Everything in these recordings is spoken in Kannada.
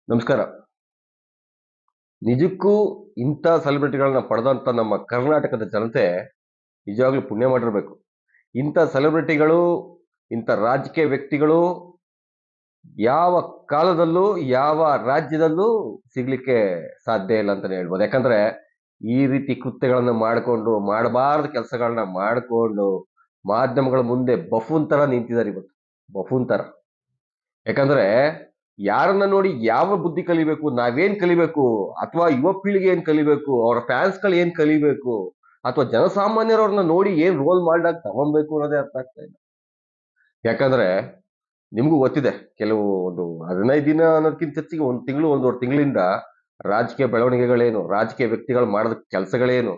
ನಮಸ್ಕಾರ. ನಿಜಕ್ಕೂ ಇಂಥ ಸೆಲೆಬ್ರಿಟಿಗಳನ್ನ ಪಡೆದಂತ ನಮ್ಮ ಕರ್ನಾಟಕದ ಜನತೆ ನಿಜವಾಗ್ಲೂ ಪುಣ್ಯ ಮಾಡಿರ್ಬೇಕು. ಇಂಥ ಸೆಲೆಬ್ರಿಟಿಗಳು, ಇಂಥ ರಾಜಕೀಯ ವ್ಯಕ್ತಿಗಳು ಯಾವ ಕಾಲದಲ್ಲೂ, ಯಾವ ರಾಜ್ಯದಲ್ಲೂ ಸಿಗ್ಲಿಕ್ಕೆ ಸಾಧ್ಯ ಇಲ್ಲ ಅಂತಾನೆ ಹೇಳ್ಬೋದು. ಯಾಕಂದ್ರೆ ಈ ರೀತಿ ಕೃತ್ಯಗಳನ್ನ ಮಾಡಿಕೊಂಡು, ಮಾಡಬಾರ್ದ ಕೆಲಸಗಳನ್ನ ಮಾಡಿಕೊಂಡು, ಮಾಧ್ಯಮಗಳ ಮುಂದೆ ಬಫೂನ್ ತರ ನಿಂತಿದ್ದಾರೆ ಇವತ್ತು. ಬಫೂನ್ ತರ. ಯಾಕಂದ್ರೆ ಯಾರನ್ನ ನೋಡಿ ಯಾವ ಬುದ್ಧಿ ಕಲಿಬೇಕು, ನಾವೇನ್ ಕಲಿಬೇಕು, ಅಥವಾ ಯುವ ಪೀಳಿಗೆ ಏನ್ ಕಲಿಬೇಕು, ಅವರ ಫ್ಯಾನ್ಸ್ಗಳು ಏನ್ ಕಲಿಬೇಕು, ಅಥವಾ ಜನಸಾಮಾನ್ಯರವ್ರನ್ನ ನೋಡಿ ಏನ್ ರೋಲ್ ಮಾಡಾಗಿ ತಗೊಬೇಕು ಅನ್ನೋದೇ ಅರ್ಥ ಆಗ್ತಾ ಇಲ್ಲ. ಯಾಕಂದ್ರೆ ನಿಮ್ಗೂ ಗೊತ್ತಿದೆ, ಕೆಲವು ಒಂದು 15 ದಿನ ಅನ್ನೋದಕ್ಕಿಂತ ಹೆಚ್ಚಿಗೆ 1 ತಿಂಗಳು, 1.5 ತಿಂಗಳಿಂದ ರಾಜಕೀಯ ಬೆಳವಣಿಗೆಗಳೇನು, ರಾಜಕೀಯ ವ್ಯಕ್ತಿಗಳು ಮಾಡಿದ ಕೆಲಸಗಳೇನು,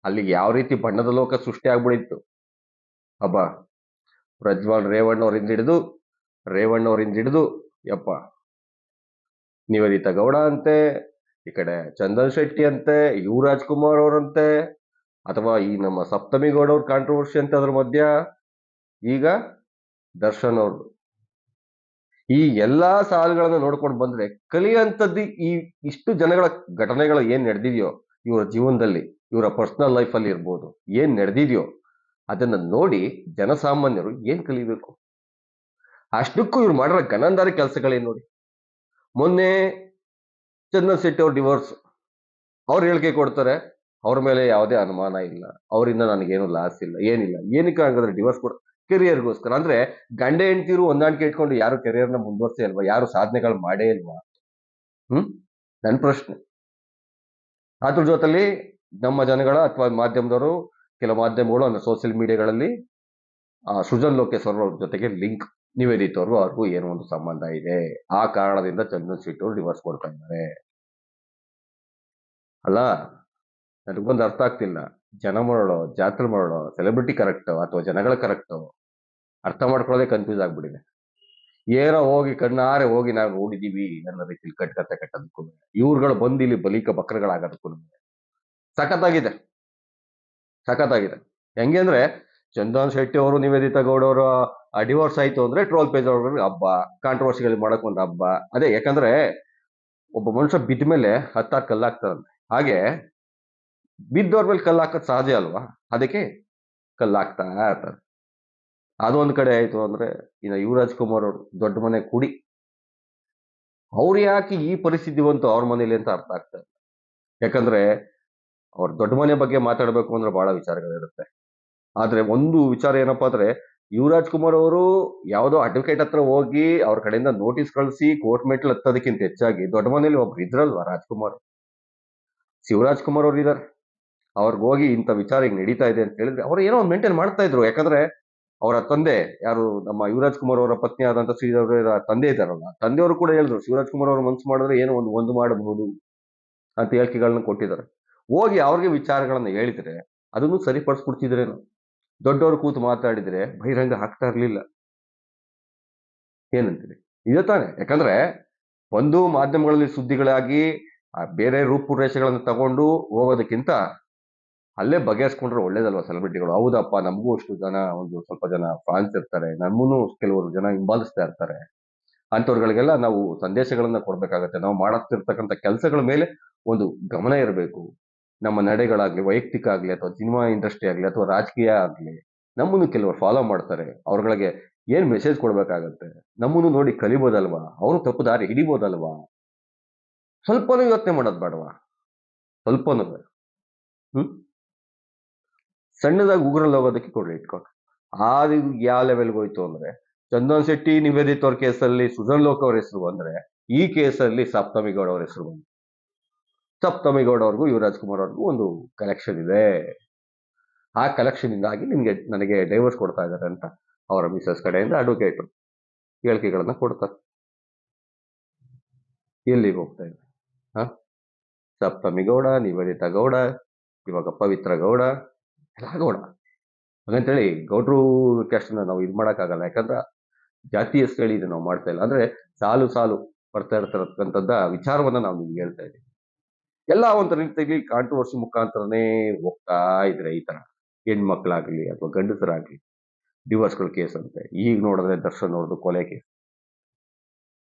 ಅಲ್ಲಿಗೆ ಯಾವ ರೀತಿ ಬಣ್ಣದ ಲೋಕ ಸೃಷ್ಟಿ ಆಗ್ಬಿಡಿತ್ತು. ಹಬ್ಬ ಪ್ರಜ್ವಲ್ ರೇವಣ್ಣವರಿಂದ ಹಿಡಿದು ಯಪ್ಪ ನಿವೇದಿತಾ ಗೌಡ ಅಂತೆ, ಈ ಕಡೆ ಚಂದನ್ ಶೆಟ್ಟಿ ಅಂತೆ, ಯುವರಾಜ್ ಕುಮಾರ್ ಅವರಂತೆ, ಅಥವಾ ಈ ನಮ್ಮ ಸಪ್ತಮಿ ಗೌಡ ಅವ್ರ ಕಾಂಟ್ರವರ್ಸಿ ಅಂತ ಅದ್ರ ಮಧ್ಯ ಈಗ ದರ್ಶನ್ ಅವ್ರದ್ದು. ಈ ಎಲ್ಲಾ ಸಾಲುಗಳನ್ನ ನೋಡ್ಕೊಂಡು ಬಂದ್ರೆ ಕಲಿಯುವಂಥದ್ದು ಈ ಇಷ್ಟು ಜನಗಳ ಘಟನೆಗಳು ಏನ್ ನಡೆದಿದೆಯೋ ಇವರ ಜೀವನದಲ್ಲಿ, ಇವರ ಪರ್ಸನಲ್ ಲೈಫ್ ಅಲ್ಲಿ ಇರ್ಬೋದು, ಏನ್ ನಡೆದಿದೆಯೋ ಅದನ್ನ ನೋಡಿ ಜನಸಾಮಾನ್ಯರು ಏನ್ ಕಲಿಬೇಕು. ಅಷ್ಟಕ್ಕೂ ಇವ್ರು ಮಾಡಿರೋ ಗನಂದಾರಿ ಕೆಲಸಗಳೇನ್ ನೋಡಿ. ಮೊನ್ನೆ ಚಂದನ್ ಶೆಟ್ಟಿ ಅವ್ರ ಡಿವೋರ್ಸ್, ಅವ್ರು ಹೇಳಿಕೆ ಕೊಡ್ತಾರೆ, ಅವ್ರ ಮೇಲೆ ಯಾವುದೇ ಅನುಮಾನ ಇಲ್ಲ, ಅವರಿಂದ ನನಗೇನು ಲಾಸ್ ಇಲ್ಲ, ಏನಿಲ್ಲ. ಏನಕ್ಕೆ ಹಾಗಾದ್ರೆ ಡಿವೋರ್ಸ್ ಕೊಡ? ಕೆರಿಯರ್ಗೋಸ್ಕರ. ಅಂದ್ರೆ ಗಂಡ ಹೆಂಡತಿರು ಹೊಂದಾಣಿಕೆ ಇಟ್ಕೊಂಡು ಯಾರು ಕೆರಿಯರ್ನ ಮುಂದುವರ್ಸೇ ಇಲ್ವಾ? ಯಾರು ಸಾಧನೆಗಳು ಮಾಡೇ ಇಲ್ವಾ? ನನ್ ಪ್ರಶ್ನೆ. ಅದ್ರ ಜೊತೆಲಿ ನಮ್ಮ ಜನಗಳ ಅಥವಾ ಮಾಧ್ಯಮದವರು, ಕೆಲವು ಮಾಧ್ಯಮಗಳು ಅಂದ್ರೆ ಸೋಷಿಯಲ್ ಮೀಡಿಯಾಗಳಲ್ಲಿ ಸೃಜನ್ ಲೋಕೇಶ್ ಅವ್ರ ಜೊತೆಗೆ ಲಿಂಕ್, ನಿವೇದಿತ ಅವ್ರಿಗೂ ಏನೋ ಒಂದು ಸಂಬಂಧ ಇದೆ, ಆ ಕಾರಣದಿಂದ ಚಂದನ್ ಶೆಟ್ಟಿ ಅವರು ಡಿವೋರ್ಸ್ ಕೊಡ್ತಾ ಇದ್ದಾರೆ. ಅಲ್ಲ, ನನಗೊಂದು ಅರ್ಥ ಆಗ್ತಿಲ್ಲ. ಜನ ಮಾಡೋಣ, ಜಾತ್ರೆ ಮಾಡೋಣ, ಸೆಲೆಬ್ರಿಟಿ ಕರೆಕ್ಟ್ ಅಥವಾ ಜನಗಳ ಕರೆಕ್ಟ್ ಅರ್ಥ ಮಾಡ್ಕೊಳ್ಳೋದೇ ಕನ್ಫ್ಯೂಸ್ ಆಗ್ಬಿಟ್ಟಿದೆ. ಏನೋ ಹೋಗಿ ಕಣ್ಣಾರೆ ಹೋಗಿ ನಾವು ನೋಡಿದೀವಿ ಅನ್ನೋ ರೀತಿಲಿ ಕಟ್ಕತೆ ಕಟ್ಟೋದಕ್ಕೂ, ಇವ್ರುಗಳು ಬಂದು ಇಲ್ಲಿ ಬಲಿಕ ಬಕ್ರಗಳಾಗೋದಕ್ಕೂ ಸಖತ್ತಾಗಿದೆ. ಸಖತ್ತಾಗಿದೆ. ಹೆಂಗೆ ಅಂದ್ರೆ ಚಂದನ್ ಶೆಟ್ಟಿ ಅವರು, ನಿವೇದಿತಾ ಗೌಡ ಅವರು ಡಿವೋರ್ಸ್ ಆಯ್ತು ಅಂದ್ರೆ ಟ್ರೋಲ್ ಪೇಜ್ ಅವ್ರಿಗೆ ಹಬ್ಬ, ಕಾಂಟ್ರವರ್ಸಿಗಳು ಮಾಡಕ್ ಒಂದು ಹಬ್ಬ. ಅದೇ, ಯಾಕಂದ್ರೆ ಒಬ್ಬ ಮನುಷ್ಯ ಬಿದ್ದ ಮೇಲೆ 10 ಕಲ್ಲಾಗ್ತಾರಂತೆ. ಹಾಗೆ ಬಿದ್ದವ್ರ ಮೇಲೆ ಕಲ್ಲು ಹಾಕೋದು ಸಹಜ ಅಲ್ವಾ? ಅದಕ್ಕೆ ಕಲ್ಲು ಹಾಕ್ತಾ ಇರ್ತಾರೆ. ಅದೊಂದ್ ಕಡೆ ಆಯ್ತು ಅಂದ್ರೆ, ಇನ್ನು ಯುವರಾಜ್ ಕುಮಾರ್ ಅವರು ದೊಡ್ಡ ಮನೆ ಕುಡಿ, ಅವ್ರು ಯಾಕೆ ಈ ಪರಿಸ್ಥಿತಿ ಬಂತು ಅವ್ರ ಮನೇಲಿ ಅಂತ ಅರ್ಥ ಆಗ್ತಾ ಇಲ್ಲ. ಯಾಕಂದ್ರೆ ಅವ್ರ ದೊಡ್ಡ ಮನೆ ಬಗ್ಗೆ ಮಾತಾಡ್ಬೇಕು ಅಂದ್ರೆ ಬಹಳ ವಿಚಾರಗಳಿರುತ್ತೆ. ಆದ್ರೆ ಒಂದು ವಿಚಾರ ಏನಪ್ಪಾ ಅಂದ್ರೆ, ಯುವರಾಜ್ ಕುಮಾರ್ ಅವರು ಯಾವುದೋ ಅಡ್ವೊಕೇಟ್ ಹತ್ರ ಹೋಗಿ ಅವ್ರ ಕಡೆಯಿಂದ ನೋಟಿಸ್ ಕಳಿಸಿ ಕೋರ್ಟ್ ಮೆಟ್ಲು ಹತ್ತೋದಕ್ಕಿಂತ ಹೆಚ್ಚಾಗಿ ದೊಡ್ಡ ಮನೇಲಿ ಒಬ್ರು ಇದ್ರಲ್ವಾ ರಾಜ್ಕುಮಾರ್, ಶಿವರಾಜ್ ಕುಮಾರ್ ಅವ್ರು ಇದಾರೆ. ಅವ್ರಿಗೆ ಹೋಗಿ ಇಂಥ ವಿಚಾರ ಈಗ ನಡೀತಾ ಇದೆ ಅಂತ ಹೇಳಿದ್ರೆ ಅವ್ರು ಏನೋ ಮೇಂಟೈನ್ ಮಾಡ್ತಾ ಇದ್ರು. ಯಾಕಂದ್ರೆ ಅವರ ತಂದೆ, ಯಾರು ನಮ್ಮ ಯುವರಾಜ್ ಕುಮಾರ್ ಅವರ ಪತ್ನಿ ಆದಂತ ಶ್ರೀದೇವರ ತಂದೆ ಇದ್ದಾರಲ್ಲ, ತಂದೆಯವರು ಕೂಡ ಹೇಳಿದ್ರು ಶಿವರಾಜ್ ಕುಮಾರ್ ಅವರು ಮನ್ಸು ಮಾಡಿದ್ರೆ ಏನೋ ಒಂದು ಮಾಡಬಹುದು ಅಂತ ಹೇಳಿಕೆಗಳನ್ನ ಕೊಟ್ಟಿದ್ದಾರೆ. ಹೋಗಿ ಅವ್ರಿಗೆ ವಿಚಾರಗಳನ್ನ ಹೇಳಿದ್ರೆ ಅದನ್ನು ಸರಿಪಡಿಸ್ಬಿಡ್ತಿದ್ರೇನು. ದೊಡ್ಡವರು ಕೂತು ಮಾತಾಡಿದ್ರೆ ಬಹಿರಂಗ ಹಾಕ್ತಾ ಇರ್ಲಿಲ್ಲ. ಏನಂತೀರಿ? ಇದೇ ತಾನೆ. ಯಾಕಂದ್ರೆ ಒಂದು ಮಾಧ್ಯಮಗಳಲ್ಲಿ ಸುದ್ದಿಗಳಾಗಿ ಬೇರೆ ರೂಪುರೇಷೆಗಳನ್ನು ತಗೊಂಡು ಹೋಗೋದಕ್ಕಿಂತ ಅಲ್ಲೇ ಬಗೆಹರಿಸ್ಕೊಂಡ್ರೆ ಒಳ್ಳೇದಲ್ವಾ ಸೆಲೆಬ್ರಿಟಿಗಳು. ಹೌದಪ್ಪ, ನಮಗೂ ಅಷ್ಟು ಜನ, ಒಂದು ಸ್ವಲ್ಪ ಜನ ಫ್ಯಾನ್ಸ್ ಇರ್ತಾರೆ, ನಮ್ಮನ್ನು ಕೆಲವರು ಜನ ಹಿಂಬಾಲಿಸ್ತಾ ಇರ್ತಾರೆ. ಅಂಥವ್ರುಗಳಿಗೆಲ್ಲ ನಾವು ಸಂದೇಶಗಳನ್ನ ಕೊಡ್ಬೇಕಾಗತ್ತೆ. ನಾವು ಮಾಡುತ್ತಿರ್ತಕ್ಕಂಥ ಕೆಲಸಗಳ ಮೇಲೆ ಒಂದು ಗಮನ ಇರಬೇಕು. ನಮ್ಮ ನಡೆಗಳಾಗ್ಲಿ, ವೈಯಕ್ತಿಕ ಆಗ್ಲಿ, ಅಥವಾ ಸಿನಿಮಾ ಇಂಡಸ್ಟ್ರಿ ಆಗ್ಲಿ, ಅಥವಾ ರಾಜಕೀಯ ಆಗ್ಲಿ, ನಮ್ಮನ್ನು ಕೆಲವರು ಫಾಲೋ ಮಾಡ್ತಾರೆ. ಅವ್ರಗಳಿಗೆ ಏನ್ ಮೆಸೇಜ್ ಕೊಡ್ಬೇಕಾಗತ್ತೆ, ನಮ್ಮನ್ನು ನೋಡಿ ಕಲಿಬೋದಲ್ವಾ, ಅವರು ತಪ್ಪು ದಾರಿ ಹಿಡಿಬೋದಲ್ವಾ? ಸ್ವಲ್ಪನೂ ಯೋಚನೆ ಮಾಡೋದು ಬೇಡವಾ? ಸ್ವಲ್ಪನೂ. ಹ್ಮ್ ಸಣ್ಣದಾಗಿ ಉಗುರಲ್ಲಿ ಹೋಗೋದಕ್ಕೆ ಕೊಡ್ರಿ ಇಟ್ಕೊಂಡು. ಅದು ಯಾವ ಲೆವೆಲ್ಗೆ ಹೋಯ್ತು ಅಂದ್ರೆ, ಚಂದನ್ ಶೆಟ್ಟಿ, ನಿವೇದಿತ್ ಅವ್ರ ಕೇಸಲ್ಲಿ ಸುಜನ್ ಲೋಕ್ ಅವ್ರ ಹೆಸರು ಬಂದ್ರೆ, ಈ ಕೇಸಲ್ಲಿ ಸಪ್ತಮಿ ಗೌಡ ಅವ್ರ ಹೆಸರು ಬಂತು. ಸಪ್ತಮಿ ಗೌಡ ಅವ್ರಿಗೂ ಯುವರಾಜ್ ಕುಮಾರ್ ಅವ್ರಿಗೂ ಒಂದು ಕಲೆಕ್ಷನ್ ಇದೆ. ಆ ಕಲೆಕ್ಷನ್ ಇಂದಾಗಿ ನನಗೆ ಡೈವರ್ಸ್ ಕೊಡ್ತಾ ಇದ್ದಾರೆ ಅಂತ ಅವರ ಮಿಸಸ್ ಕಡೆಯಿಂದ ಅಡ್ವೊಕೇಟ್ ಹೇಳಿಕೆಗಳನ್ನ ಕೊಡ್ತಾರೆ. ಎಲ್ಲಿಗೆ ಹೋಗ್ತಾ ಇದೆ? ಹ ಸಪ್ತಮಿ ಗೌಡ, ನಿವೇದಿತಾ ಗೌಡ, ಇವಾಗ ಪವಿತ್ರ ಗೌಡ, ಎಲ್ಲ ಗೌಡ ಹಾಗಂತೇಳಿ ಗೌಡ್ರು ಕ್ಯಾಸ್ಟ್ನ ನಾವು ಇದು ಮಾಡಕ್ಕಾಗಲ್ಲ. ಯಾಕಂದ್ರೆ ಜಾತಿ ಹೇಳಿ ಇದು ನಾವು ಮಾಡ್ತಾ ಇಲ್ಲ. ಅಂದ್ರೆ ಸಾಲು ಸಾಲು ಬರ್ತಾ ಇರ್ತಕ್ಕಂಥದ್ದ ವಿಚಾರವನ್ನ ನಾವು ನಿಮ್ಗೆ ಹೇಳ್ತಾ ಇದ್ದೀವಿ. ಎಲ್ಲ ಒಂಥರ ರೀತಿಯಾಗಿ ಕಾಂಟ್ರವರ್ಸಿ ಮುಖಾಂತರನೇ ಹೋಗ್ತಾ ಇದ್ರೆ ಈ ತರ ಹೆಣ್ಮಕ್ಳಾಗ್ಲಿ ಅಥವಾ ಗಂಡಸರಾಗ್ಲಿ ಡಿವೋರ್ಸ್ಗಳ ಕೇಸ್ ಅಂತೆ. ಈಗ ನೋಡಿದ್ರೆ ದರ್ಶನ್ ಅವ್ರದ್ದು ಕೊಲೆ ಕೇಸ್.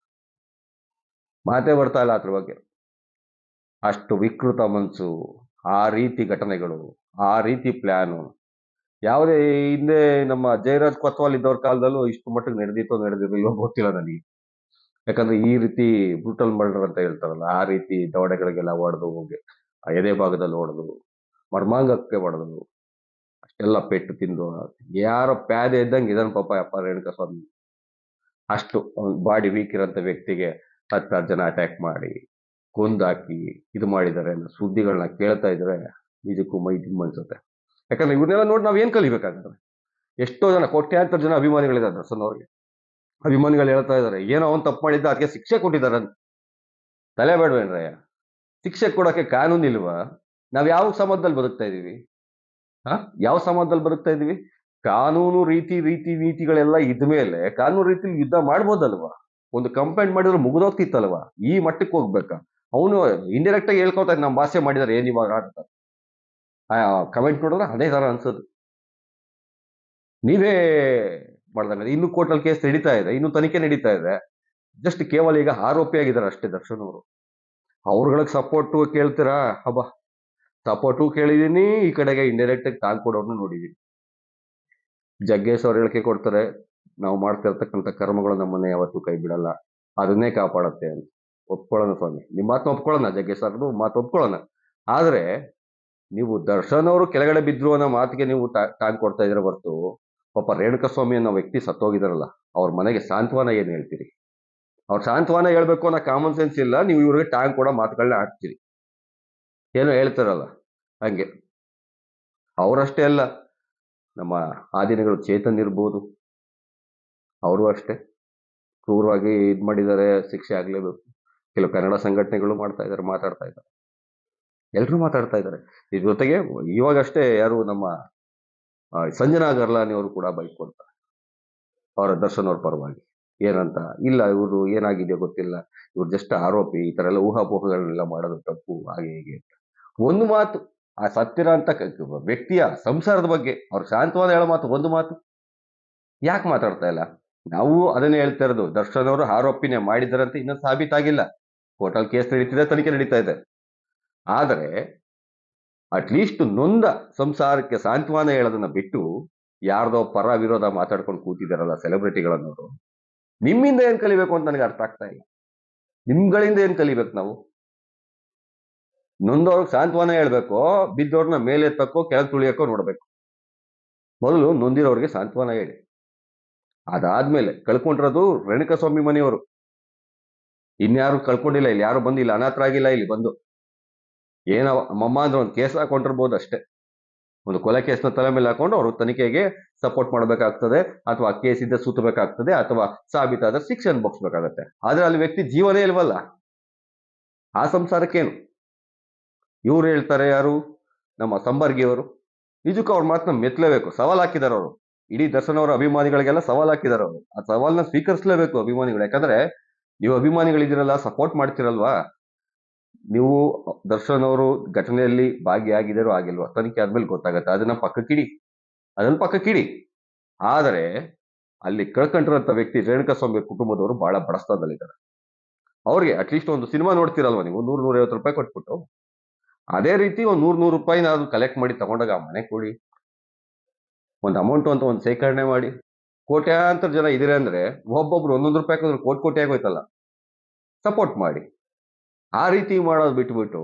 ಮಾತೇ ಬರ್ತಾ ಇಲ್ಲ ಅದ್ರ ಬಗ್ಗೆ. ಅಷ್ಟು ವಿಕೃತ ಮನಸ್ಸು, ಆ ರೀತಿ ಘಟನೆಗಳು, ಆ ರೀತಿ ಪ್ಲಾನು ಯಾವುದೇ ಹಿಂದೆ ನಮ್ಮ ಜಯರಾಜ್ ಕೊತ್ವಾಲ್ ಇದ್ದವ್ರ ಕಾಲದಲ್ಲೂ ಇಷ್ಟು ಮಟ್ಟಿಗೆ ನಡೆದಿತ್ತೋ ನಡೆದಿರಲಿಲ್ಲೋ ಗೊತ್ತಿಲ್ಲ ನನಗೆ. ಯಾಕಂದ್ರೆ ಈ ರೀತಿ ಬ್ರೂಟಲ್ ಮರ್ಡರ್ ಅಂತ ಹೇಳ್ತಾರಲ್ಲ, ಆ ರೀತಿ ದವಡೆಗಳಿಗೆಲ್ಲ ಹೊಡೆದು ಎದೆ ಭಾಗದಲ್ಲಿ ಹೊಡೆದು ಮರ್ಮಾಂಗಕ್ಕೆ ಹೊಡೆದು ಅಷ್ಟೆಲ್ಲ ಪೆಟ್ಟು ತಿಂದು ಯಾರೋ ಪ್ಯಾದೆ ಇದ್ದಂಗೆ ಇದನ್ ಪಾಪ ಅಪ್ಪ ರೇಣುಕಾಸ್ವಾಮಿ. ಅಷ್ಟು ಬಾಡಿ ವೀಕ್ ಇರೋಂಥ ವ್ಯಕ್ತಿಗೆ 10 ಜನ ಅಟ್ಯಾಕ್ ಮಾಡಿ ಕೊಂದಾಕಿ ಇದು ಮಾಡಿದ್ದಾರೆ ಅನ್ನೋ ಸುದ್ದಿಗಳನ್ನ ಕೇಳ್ತಾ ಇದ್ರೆ ನಿಜಕ್ಕೂ ಮೈ ದಿಮ್ಮ ಅನ್ಸುತ್ತೆ. ಯಾಕಂದ್ರೆ ಇವ್ರನ್ನೆಲ್ಲ ನೋಡಿ ನಾವ್ ಏನ್ ಕಲಿಬೇಕಾಗತ್ತೆ? ಎಷ್ಟೋ ಜನ ಕೋಟ್ಯಾಂತರ ಜನ ಅಭಿಮಾನಿಗಳಿದ್ದಾರೆ ದರ್ಶನ್ ಅವ್ರಿಗೆ. ಅಭಿಮಾನಿಗಳು ಹೇಳ್ತಾ ಇದಾರೆ ಏನೋ ಅವ್ನು ತಪ್ಪು ಮಾಡಿದ್ದ ಅದಕ್ಕೆ ಶಿಕ್ಷೆ ಕೊಟ್ಟಿದ್ದಾರೆ ಅಂತ. ತಲೆ ಬೇಡವೇನ್ರಯ್ಯ? ಶಿಕ್ಷೆ ಕೊಡೋಕೆ ಕಾನೂನು ಇಲ್ವಾ? ನಾವ್ ಯಾವ ಸಮಾಜದಲ್ಲಿ ಬದುಕ್ತಾ ಇದೀವಿ? ಯಾವ ಸಮಾಜದಲ್ಲಿ ಬದುಕ್ತಾ ಇದೀವಿ? ಕಾನೂನು ರೀತಿ ನೀತಿಗಳೆಲ್ಲ ಇದ್ಮೇಲೆ ಕಾನೂನು ರೀತಿ ಯುದ್ಧ ಮಾಡ್ಬೋದಲ್ವಾ? ಒಂದು ಕಂಪ್ಲೇಂಟ್ ಮಾಡಿದ್ರೆ ಮುಗಿದೋಗ್ತಿತ್ತಲ್ವಾ? ಈ ಮಟ್ಟಕ್ಕೆ ಹೋಗ್ಬೇಕಾ? ಅವನು ಇಂಡೈರೆಕ್ಟ್ ಆಗಿ ಹೇಳ್ಕೊತಾ ನಮ್ಮ ಭಾಷೆ ಮಾಡಿದಾರೆ ಏನ್ ಇವಾಗ ಅಂತ ಕಮೆಂಟ್ ನೋಡಿದ್ರೆ ಅದೇ ತರ ಅನ್ಸೋದು. ನೀವೇ ಮಾಡ್ದಂಗ ಇನ್ನು ಕೋರ್ಟಲ್ಲಿ ಕೇಸ್ ನಡೀತಾ ಇದೆ, ಇನ್ನು ತನಿಖೆ ನಡೀತಾ ಇದೆ. ಜಸ್ಟ್ ಕೇವಲ ಈಗ ಆರೋಪಿ ಆಗಿದ್ದಾರೆ ಅಷ್ಟೇ ದರ್ಶನ್ ಅವರು. ಅವ್ರಗಳಿಗೆ ಸಪೋರ್ಟ್ ಕೇಳ್ತೀರಾ? ಹಬ್ಬ, ಸಪೋರ್ಟು ಕೇಳಿದೀನಿ, ಈ ಕಡೆಗೆ ಇಂಡೈರೆಕ್ಟ್ ಆಗಿ ತಾಗ್ ಕೊಡೋರ್ನು ನೋಡಿದೀನಿ. ಜಗ್ಗೇಶ್ ಅವ್ರು ಹೇಳಿಕೆ ಕೊಡ್ತಾರೆ, ನಾವು ಮಾಡ್ತಾ ಇರ್ತಕ್ಕಂಥ ಕರ್ಮಗಳು ನಮ್ಮನ್ನ ಯಾವತ್ತೂ ಕೈ ಬಿಡಲ್ಲ, ಅದನ್ನೇ ಕಾಪಾಡುತ್ತೆ ಅಂತ. ಒಪ್ಕೊಳ್ಳೋಣ ಸ್ವಾಮಿ, ನಿಮ್ಮ ಮಾತು ಒಪ್ಕೊಳ್ಳೋಣ, ಜಗ್ಗೇಶ್ ಅವ್ರದ್ದು ಮಾತು ಒಪ್ಕೊಳ್ಳೋಣ. ಆದ್ರೆ ನೀವು ದರ್ಶನ್ ಅವರು ಕೆಳಗಡೆ ಬಿದ್ರು ಅನ್ನೋ ಮಾತಿಗೆ ನೀವು ಟಾಂಗ್ ಕೊಡ್ತಾ ಇದ್ರೆ ಹೊರತು ಪಾಪ ರೇಣುಕಾಸ್ವಾಮಿ ಅನ್ನೋ ವ್ಯಕ್ತಿ ಸತ್ತೋಗಿದಾರಲ್ಲ, ಅವ್ರ ಮನೆಗೆ ಸಾಂತ್ವನ ಏನ್ ಹೇಳ್ತೀರಿ? ಅವ್ರ ಸಾಂತ್ವನ ಹೇಳ್ಬೇಕು ಅನ್ನೋ ಕಾಮನ್ ಸೆನ್ಸ್ ಇಲ್ಲ, ನೀವು ಇವ್ರಿಗೆ ಟಾಂಗ್ ಕೊಡೋ ಮಾತುಗಳನ್ನ ಆಡ್ತೀರಿ. ಏನೋ ಹೇಳ್ತಾರಲ್ಲ ಹಂಗೆ. ಅವರಷ್ಟೇ ಅಲ್ಲ, ನಮ್ಮ ಆದಿನಗಳು ಚೇತನ್ ಇರ್ಬೋದು, ಅವರು ಅಷ್ಟೇ ಕ್ರೂರವಾಗಿ ಇದ್ ಮಾಡಿದ್ದಾರೆ, ಶಿಕ್ಷೆ ಆಗ್ಲೇಬೇಕು. ಕೆಲವು ಕನ್ನಡ ಸಂಘಟನೆಗಳು ಮಾತಾಡ್ತಾ ಇದ್ದಾರೆ, ಎಲ್ರು ಮಾತಾಡ್ತಾ ಇದ್ದಾರೆ. ಇದ್ರ ಜೊತೆಗೆ ಇವಾಗಷ್ಟೇ ಯಾರು ನಮ್ಮ ಸಂಜನಾ ಗರ್ಲಾನಿ ಅವರು ಕೂಡ ಬೈಕ್ ಕೊಡ್ತಾರೆ ಅವರ ದರ್ಶನ್ ಅವ್ರ ಪರವಾಗಿ. ಏನಂತ? ಇಲ್ಲ, ಇವರು ಏನಾಗಿದೆಯೋ ಗೊತ್ತಿಲ್ಲ, ಇವ್ರು ಜಸ್ಟ್ ಆರೋಪಿ, ಈ ತರ ಎಲ್ಲ ಊಹಾಪೋಹಗಳನ್ನೆಲ್ಲ ಮಾಡೋದು ತಪ್ಪು, ಹಾಗೆ ಹೀಗೆ ಅಂತ. ಒಂದು ಮಾತು ಆ ಸತ್ತಿರ ಅಂತ ವ್ಯಕ್ತಿಯ ಸಂಸಾರದ ಬಗ್ಗೆ ಅವ್ರ ಶಾಂತವಾದ ಹೇಳೋ ಮಾತು, ಒಂದು ಮಾತು ಯಾಕೆ ಮಾತಾಡ್ತಾ ಇಲ್ಲ? ನಾವು ಅದನ್ನೇ ಹೇಳ್ತಾ ಇರೋದು, ದರ್ಶನ್ ಅವರು ಆರೋಪಿನೇ ಮಾಡಿದಾರಂತ ಇನ್ನೂ ಸಾಬೀತಾಗಿಲ್ಲ. ಕೋರ್ಟಲ್ಲಿ ಕೇಸ್ ನಡೀತಿದೆ, ತನಿಖೆ ನಡೀತಾ ಇದೆ. ಆದರೆ ಅಟ್ಲೀಸ್ಟ್ ನೊಂದ ಸಂಸಾರಕ್ಕೆ ಸಾಂತ್ವನ ಹೇಳೋದನ್ನ ಬಿಟ್ಟು ಯಾರ್ದೋ ಪರ ವಿರೋಧ ಮಾತಾಡ್ಕೊಂಡು ಕೂತಿದಾರಲ್ಲ ಸೆಲೆಬ್ರಿಟಿಗಳನ್ನೋರು, ನಿಮ್ಮಿಂದ ಏನ್ ಕಲಿಬೇಕು ಅಂತ ನನಗೆ ಅರ್ಥ ಆಗ್ತಾ ಇಲ್ಲ. ನಿಮ್ಗಳಿಂದ ಏನ್ ಕಲಿಬೇಕು ನಾವು? ನೊಂದವ್ರಿಗೆ ಸಾಂತ್ವನ ಹೇಳ್ಬೇಕು, ಬಿದ್ದವ್ರನ್ನ ಮೇಲೆ ಎತ್ತಕ್ಕೋ ಕೆಳಗೆ ತುಳಿಯಕ್ಕೋ ನೋಡ್ಬೇಕು. ಮೊದಲು ನೊಂದಿರೋರಿಗೆ ಸಾಂತ್ವನ ಹೇಳಿ, ಅದಾದ್ಮೇಲೆ ಕಳ್ಕೊಂಡಿರೋದು ರೇಣುಕಾಸ್ವಾಮಿ ಮನೆಯವರು, ಇನ್ಯಾರು ಕಳ್ಕೊಂಡಿಲ್ಲ, ಇಲ್ಲಿ ಯಾರು ಬಂದಿಲ್ಲ, ಅನಾಥರಾಗಿಲ್ಲ. ಇಲ್ಲಿ ಬಂದು ಏನೋ ಮಮ್ಮ ಅಂದ್ರೆ ಒಂದು ಕೇಸ್ ಹಾಕೊಂಡಿರ್ಬೋದು ಅಷ್ಟೇ. ಒಂದು ಕೊಲೆ ಕೇಸ್ನ ತಲೆ ಮೇಲೆ ಹಾಕೊಂಡು ಅವರು ತನಿಖೆಗೆ ಸಪೋರ್ಟ್ ಮಾಡಬೇಕಾಗ್ತದೆ, ಅಥವಾ ಕೇಸಿಂದ ಸುತ್ತಬೇಕಾಗ್ತದೆ, ಅಥವಾ ಸಾಬೀತಾದ ಶಿಕ್ಷೆ ಅನುಭವಿಸ್ಬೇಕಾಗತ್ತೆ. ಆದ್ರೆ ಅಲ್ಲಿ ವ್ಯಕ್ತಿ ಜೀವನೇ ಇಲ್ವಲ್ಲ, ಆ ಸಂಸಾರಕ್ಕೇನು? ಇವ್ರು ಹೇಳ್ತಾರೆ, ಯಾರು ನಮ್ಮ ಸಂಬರ್ಗಿಯವರು, ನಿಜಕ್ಕೂ ಅವ್ರ ಮಾತನ್ನ ಮೆತ್ತಲೇಬೇಕು. ಸವಾಲ್ ಹಾಕಿದಾರೆ ಅವರು, ಇಡೀ ದರ್ಶನ್ ಅವರ ಅಭಿಮಾನಿಗಳಿಗೆಲ್ಲ ಸವಾಲ್ ಹಾಕಿದಾರೆ ಅವರು. ಆ ಸವಾಲ್ನ ಸ್ವೀಕರಿಸಲೇಬೇಕು ಅಭಿಮಾನಿಗಳು. ಯಾಕಂದ್ರೆ ನೀವು ಅಭಿಮಾನಿಗಳಿದ್ದೀರಲ್ಲ, ಸಪೋರ್ಟ್ ಮಾಡ್ತಿರಲ್ವಾ, ನೀವು ದರ್ಶನ್ ಅವರು ಘಟನೆಯಲ್ಲಿ ಭಾಗಿಯಾಗಿದ್ದಾರೋ ಆಗಿಲ್ವಾ ತನಿಖೆ ಆದ್ಮೇಲೆ ಗೊತ್ತಾಗತ್ತೆ. ಅದನ್ನ ಪಕ್ಕಕ್ಕಿಡಿ. ಆದರೆ ಅಲ್ಲಿ ಕಳ್ಕೊಂಡಿರುವಂತ ವ್ಯಕ್ತಿ ರೇಣುಕಾಸ್ವಾಮಿ ಕುಟುಂಬದವರು ಬಹಳ ಬಡಸ್ತನದಲ್ಲಿದ್ದಾರೆ. ಅವ್ರಿಗೆ ಅಟ್ಲೀಸ್ಟ್ ಒಂದು ಸಿನಿಮಾ ನೋಡ್ತಿರಲ್ವಾ ನೀವು, 100-150 ರೂಪಾಯಿ ಕೊಟ್ಬಿಟ್ಟು, ಅದೇ ರೀತಿ ಒಂದು 100 ರೂಪಾಯಿನ ಅದು ಕಲೆಕ್ಟ್ ಮಾಡಿ ತಗೊಂಡಾಗ ಮನೆ ಕೊಡಿ, ಒಂದು ಅಮೌಂಟ್ ಅಂತ ಒಂದು ಶೇಖರಣೆ ಮಾಡಿ. ಕೋಟ್ಯಾಂತರ ಜನ ಇದಿರೆ ಅಂದ್ರೆ ಒಬ್ಬೊಬ್ರು 100 ರೂಪಾಯಿ ಹಾಕಿದ್ರೆ ಕೋಟಿ ಆಗೋಯ್ತಲ್ಲ. ಸಪೋರ್ಟ್ ಮಾಡಿ. ಆ ರೀತಿ ಮಾಡೋದು ಬಿಟ್ಬಿಟ್ಟು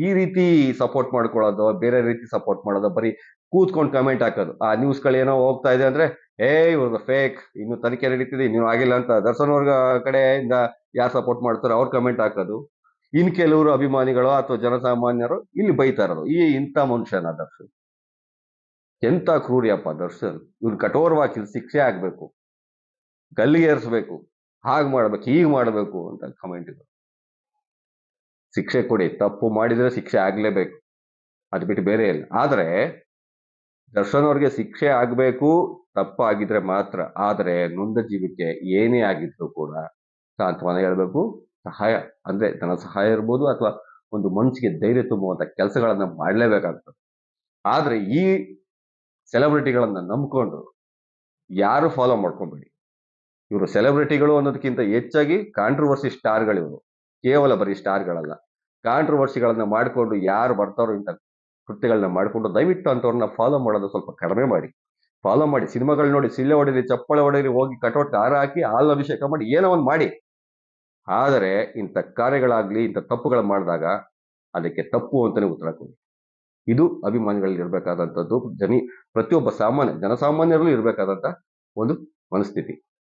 ಈ ರೀತಿ ಸಪೋರ್ಟ್ ಮಾಡ್ಕೊಳ್ಳೋದು, ಬೇರೆ ರೀತಿ ಸಪೋರ್ಟ್ ಮಾಡೋದು, ಬರೀ ಕೂತ್ಕೊಂಡು ಕಮೆಂಟ್ ಹಾಕೋದು. ಆ ನ್ಯೂಸ್ಗಳು ಏನೋ ಹೋಗ್ತಾ ಇದೆ ಅಂದ್ರೆ ಇವ್ರದ್ದು ಫೇಕ್, ಇನ್ನು ತನಿಖೆ ನಡೀತಿದೆ, ಇನ್ನೂ ಆಗಿಲ್ಲ ಅಂತ ದರ್ಶನ್ ಅವ್ರ ಕಡೆಯಿಂದ ಯಾರು ಸಪೋರ್ಟ್ ಮಾಡ್ತಾರೋ ಅವ್ರು ಕಮೆಂಟ್ ಹಾಕೋದು. ಇನ್ ಕೆಲವರು ಅಭಿಮಾನಿಗಳು ಅಥವಾ ಜನಸಾಮಾನ್ಯರು ಇಲ್ಲಿ ಬೈತಾ ಇರೋದು. ಇಂಥ ಮನುಷ್ಯನ ದರ್ಶನ್? ಎಂತ ಕ್ರೂರಿಯಪ್ಪ ದರ್ಶನ್. ಇವ್ನು ಕಠೋರವಾಗಿ ಶಿಕ್ಷೆ ಆಗ್ಬೇಕು, ಗಲ್ಲಿಗೆ ಏರಿಸ್ಬೇಕು, ಹಾಗೆ ಮಾಡ್ಬೇಕು, ಹೀಗೆ ಮಾಡ್ಬೇಕು ಅಂತ ಕಮೆಂಟ್ ಇದೆ. ಶಿಕ್ಷೆ ಕೊಡಿ, ತಪ್ಪು ಮಾಡಿದ್ರೆ ಶಿಕ್ಷೆ ಆಗ್ಲೇಬೇಕು, ಅದು ಬಿಟ್ಟು ಬೇರೆ ಇಲ್ಲ. ಆದ್ರೆ ದರ್ಶನ್ ಅವ್ರಿಗೆ ಶಿಕ್ಷೆ ಆಗ್ಬೇಕು, ತಪ್ಪಾಗಿದ್ರೆ ಮಾತ್ರ. ಆದ್ರೆ ನೊಂದ ಜೀವಕ್ಕೆ ಏನೇ ಆಗಿದ್ರು ಕೂಡ ಸಾಂತ್ವನ ಹೇಳ್ಬೇಕು, ಸಹಾಯ ಅಂದ್ರೆ ಧನ ಸಹಾಯ ಇರ್ಬೋದು, ಅಥವಾ ಒಂದು ಮನಸ್ಸಿಗೆ ಧೈರ್ಯ ತುಂಬುವಂತ ಕೆಲಸಗಳನ್ನ ಮಾಡ್ಲೇಬೇಕಾಗ್ತದೆ. ಆದ್ರೆ ಈ ಸೆಲೆಬ್ರಿಟಿಗಳನ್ನ ನಂಬ್ಕೊಂಡು ಯಾರು ಫಾಲೋ ಮಾಡ್ಕೊಂಬೇಡಿ. ಇವರು ಸೆಲೆಬ್ರಿಟಿಗಳು ಅನ್ನೋದಕ್ಕಿಂತ ಹೆಚ್ಚಾಗಿ ಕಾಂಟ್ರವರ್ಸಿ ಸ್ಟಾರ್ಗಳು ಇವರು. ಕೇವಲ ಬರೀ ಸ್ಟಾರ್ಗಳಲ್ಲ. ಕಾಂಟ್ರವರ್ಸಿಗಳನ್ನ ಮಾಡಿಕೊಂಡು ಯಾರು ಬರ್ತಾರೋ ಇಂಥ ಕೃತ್ಯಗಳನ್ನ ಮಾಡಿಕೊಂಡು ದಯವಿಟ್ಟು ಅಂಥವ್ರನ್ನ ಫಾಲೋ ಮಾಡೋದು ಸ್ವಲ್ಪ ಕಡಿಮೆ ಮಾಡಿ. ಫಾಲೋ ಮಾಡಿ, ಸಿನಿಮಾಗಳು ನೋಡಿ, ಸಿಳ್ಳೆ ಹೊಡೀರಿ, ಚಪ್ಪಳೆ ಹೊಡೀರಿ, ಹೋಗಿ ಕಟೌಟ್ ಹಾರ ಹಾಕಿ ಹಾಲು ಅಭಿಷೇಕ ಮಾಡಿ ಏನೋ ಒಂದು ಮಾಡಿ. ಆದರೆ ಇಂಥ ಕಾರ್ಯಗಳಾಗ್ಲಿ, ಇಂಥ ತಪ್ಪುಗಳು ಮಾಡಿದಾಗ ಅದಕ್ಕೆ ತಪ್ಪು ಅಂತಾನೆ ಉತ್ತರ ಕೊಡಿ. ಇದು ಅಭಿಮಾನಿಗಳಲ್ಲಿ ಇರಬೇಕಾದಂಥದ್ದು, ಪ್ರತಿಯೊಬ್ಬ ಜನಸಾಮಾನ್ಯರಲ್ಲೂ ಇರಬೇಕಾದಂಥ ಒಂದು ಮನಸ್ಥಿತಿ.